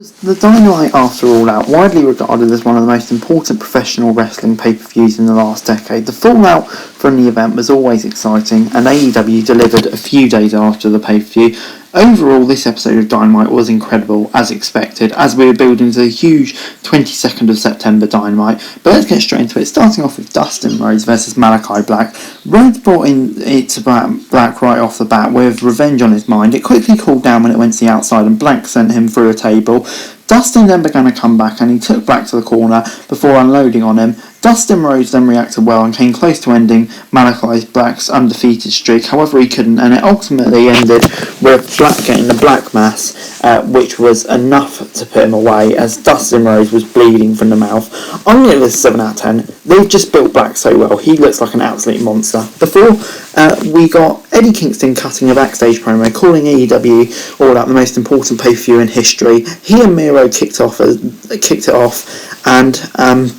The Dynamite After All Out, widely regarded as one of the most important professional wrestling pay-per-views in the last decade. The fallout from the event was always exciting, and AEW delivered a few days after the pay-per-view. Overall, this episode of Dynamite was incredible, as expected, as we were building to the huge 22nd of September Dynamite. But let's get straight into it, starting off with DUSTIN RHODES versus MALAKAI Black. RHODES brought in it to Black right off the bat with revenge on his mind. It quickly cooled down when it went to the outside and Black sent him through a table. DUSTIN then began a comeback and he took Black to the corner before unloading on him. DUSTIN RHODES then reacted well and came close to ending MALAKAI Black's undefeated streak, however he couldn't, and it ultimately ended with Black getting the Black Mass, which was enough to put him away as DUSTIN RHODES was bleeding from the mouth. I'm going to give this a 7 out of 10. They've just built Black so well, he looks like an absolute monster. Before, we got Eddie Kingston cutting a backstage promo, calling AEW All Out the most important pay-per-view in history. He and Miro kicked it off, and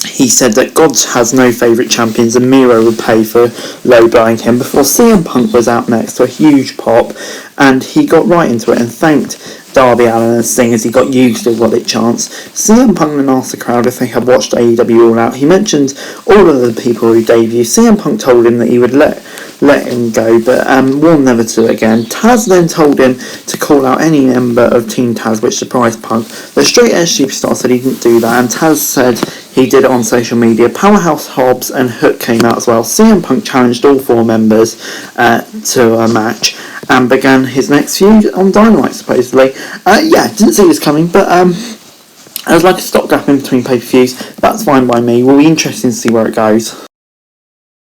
he said that God has no favourite champions and Miro would pay for low-blowing him before CM Punk was out next to a huge pop, and he got right into it and thanked Darby Allin and Sting as he got used to what it chants. CM Punk then asked the crowd if they had watched AEW All Out. He mentioned all of the people who debuted. CM Punk told him that he would let him go, but warned never to do it again. Taz then told him to call out any member of Team Taz, which surprised Punk. The straight edge superstar said he didn't do that, and Taz said he did it on social media. Powerhouse, Hobbs and Hook came out as well. CM Punk challenged all four members to a match and began his next feud on Dynamite, supposedly. Didn't see this coming, but as like a stopgap in between pay-per-views, that's fine by me. Will be interesting to see where it goes.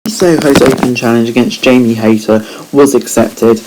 SOHO's open challenge against Jamie Hayter was accepted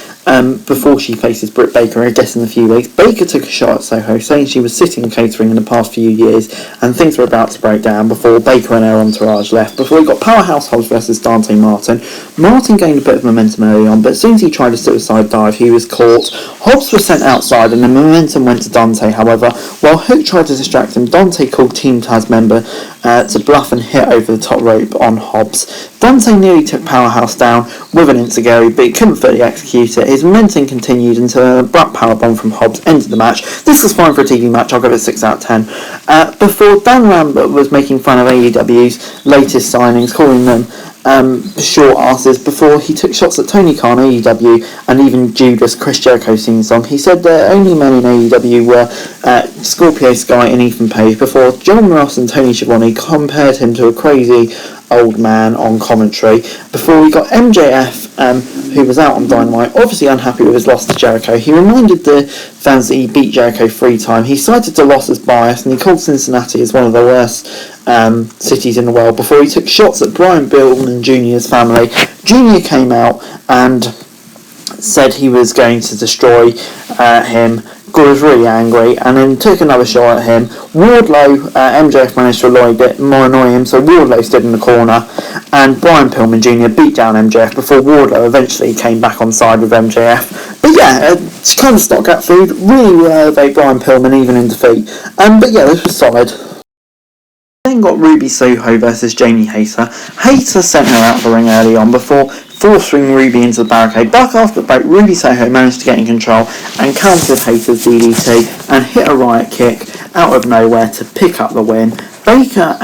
before she faces Britt Baker, I guess in a few weeks. Baker took a shot at SOHO, saying she was sitting in catering in the past few years and things were about to break down before Baker and her entourage left. Before we got Powerhouse Hobbs versus Dante Martin. Martin gained a bit of momentum early on, but as soon as he tried a suicide dive, he was caught. Hobbs was sent outside and the momentum went to Dante, however. While Hook tried to distract him, Dante called Team Taz member to bluff and hit over the top rope on Hobbs. Dante nearly took Powerhouse down with an enziguri, but he couldn't fully execute it. His momentum continued until an abrupt powerbomb from Hobbs ended the match. This was fine for a TV match, I'll give it a 6 out of 10. Before, Dan Lambert was making fun of AEW's latest signings, calling them short asses, before he took shots at Tony Khan, AEW, and even Judas, Chris Jericho's theme song. He said the only men in AEW were Scorpio Sky and Ethan Page, before John Ross and Tony Schiavone compared him to a crazy old man on commentary. Before we got MJF, who was out on Dynamite, obviously unhappy with his loss to Jericho. He reminded the fans that he beat Jericho 3 times. He cited the loss as bias, and he called Cincinnati as one of the worst cities in the world, before he took shots at Brian Pillman Jr.'s family. Jr. came out and said he was going to destroy him. God was really angry and then took another shot at him. Wardlow, MJF managed to annoy him, so Wardlow stood in the corner and Brian Pillman Jr. beat down MJF before Wardlow eventually came back on side with MJF. But it's kind of stopgap food, really will elevate Brian Pillman even in defeat. This was solid. Then got Ruby Soho versus Jamie Hayter. Hayter sent her out the ring early on before forcing Ruby into the barricade. Back after the break, Ruby Soho managed to get in control and countered Hayter's DDT and hit a riot kick out of nowhere to pick up the win. Baker,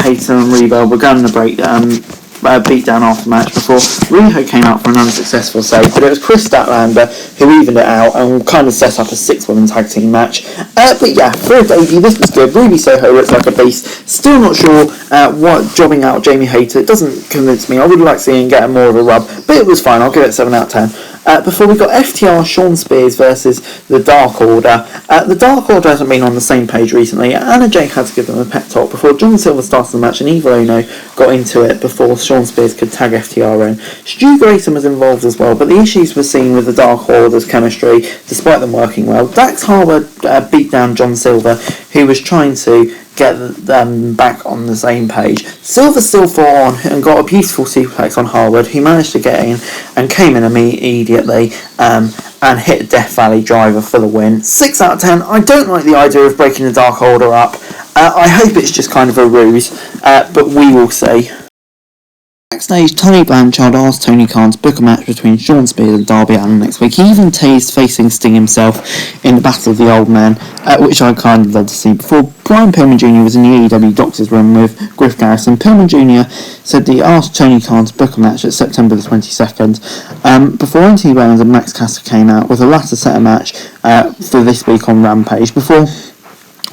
Hayter and Rebo began the beatdown after the match before Riho came out for an unsuccessful save, but it was Chris Statlander who evened it out and kind of set up a 6-woman tag team match. For a debut, this was good. Ruby Soho looks like a beast. Still not sure what jobbing out Jamie Hayter. It doesn't convince me. I would like to see him get more of a rub, but it was fine. I'll give it 7 out of 10. Before we got FTR, Shawn Spears versus the Dark Order. The Dark Order hasn't been on the same page recently. Anna Jay had to give them a pep talk before John Silver started the match and Evil Uno got into it before Shawn Spears could tag FTR in. Stu Grayson was involved as well, but the issues were seen with the Dark Order's chemistry despite them working well. Dax Harwood beat down John Silver, who was trying to get them back on the same page. Silver still fought on and got a beautiful suplex on Harwood, who managed to get in and came in immediately and hit a Death Valley driver for the win. 6 out of 10. I don't like the idea of breaking the Dark Order up. I hope it's just kind of a ruse, but we will see. Backstage, Tony Blanchard asked Tony Khan to book a match between Shawn Spears and Darby Allin next week. He even teased facing Sting himself in the Battle of the Old Men, which I kind of led to see before. Brian Pillman Jr. was in the AEW doctor's room with Griff Garrison. Pillman Jr. said that he asked Tony Khan to book a match at September the 22nd. Before Anthony Bowens and Max Caster came out, with the latter set a match for this week on Rampage. Before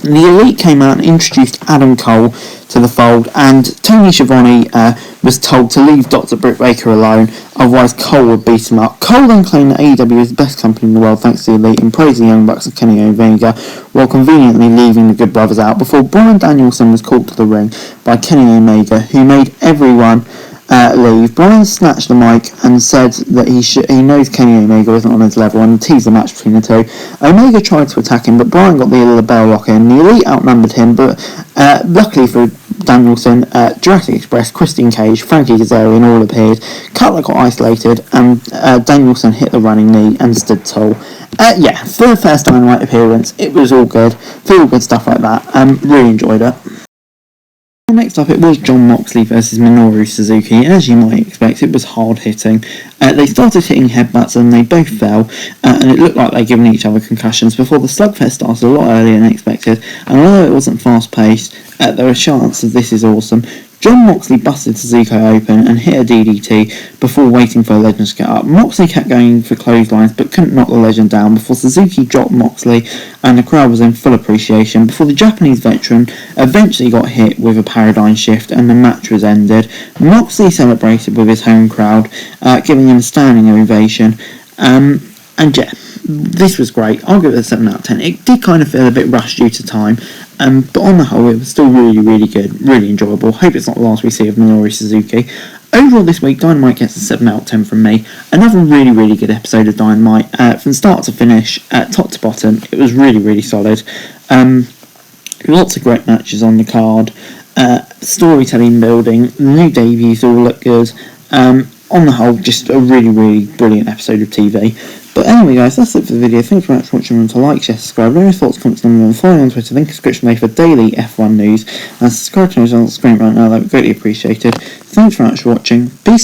the Elite came out and introduced Adam Cole to the fold, and Tony Schiavone was told to leave Dr. Britt Baker alone, otherwise Cole would beat him up. Cole then claimed that AEW is the best company in the world thanks to the Elite, and praised the Young Bucks and Kenny Omega, while conveniently leaving the Good Brothers out before Bryan Danielson was called to the ring by Kenny Omega, who made everyone leave. Bryan snatched the mic and said that he knows Kenny Omega isn't on his level and teased the match between the two. Omega tried to attack him, but Bryan got the bell lock in. The Elite outnumbered him, but luckily for Danielson, Jurassic Express, Christian Cage, Frankie Kazarian all appeared. Cutler got isolated, and Danielson hit the running knee and stood tall. For the first Dynamite appearance, it was all good. Feel good stuff like that. Really enjoyed it. Next up, it was Jon Moxley versus Minoru Suzuki. As you might expect, it was hard hitting. They started hitting headbutts and they both fell, and it looked like they'd given each other concussions before the slugfest started a lot earlier than expected. And although it wasn't fast paced, there were chances of "this is awesome." Jon Moxley busted Suzuki open and hit a DDT before waiting for a legend to get up. Moxley kept going for clotheslines but couldn't knock the legend down before Suzuki dropped Moxley, and the crowd was in full appreciation before the Japanese veteran eventually got hit with a paradigm shift and the match was ended. Moxley celebrated with his home crowd, giving him a standing ovation. This was great. I'll give it a 7 out of 10. It did kind of feel a bit rushed due to time, but on the whole it was still really, really good, really enjoyable. Hope it's not the last we see of Minoru Suzuki. Overall this week, Dynamite gets a 7 out of 10 from me. Another really, really good episode of Dynamite, from start to finish, top to bottom. It was really, really solid. Lots of great matches on the card, storytelling building, new debuts all look good. On the whole, just a really, really brilliant episode of TV. But anyway guys, that's it for the video. Thanks very much for watching. Remember to like, share, subscribe, leave your thoughts, comments, and follow me on Twitter, link in the description below for daily F1 news, and subscribe to my channel on the screen right now, that would be greatly appreciated. Thanks very much for watching. Peace.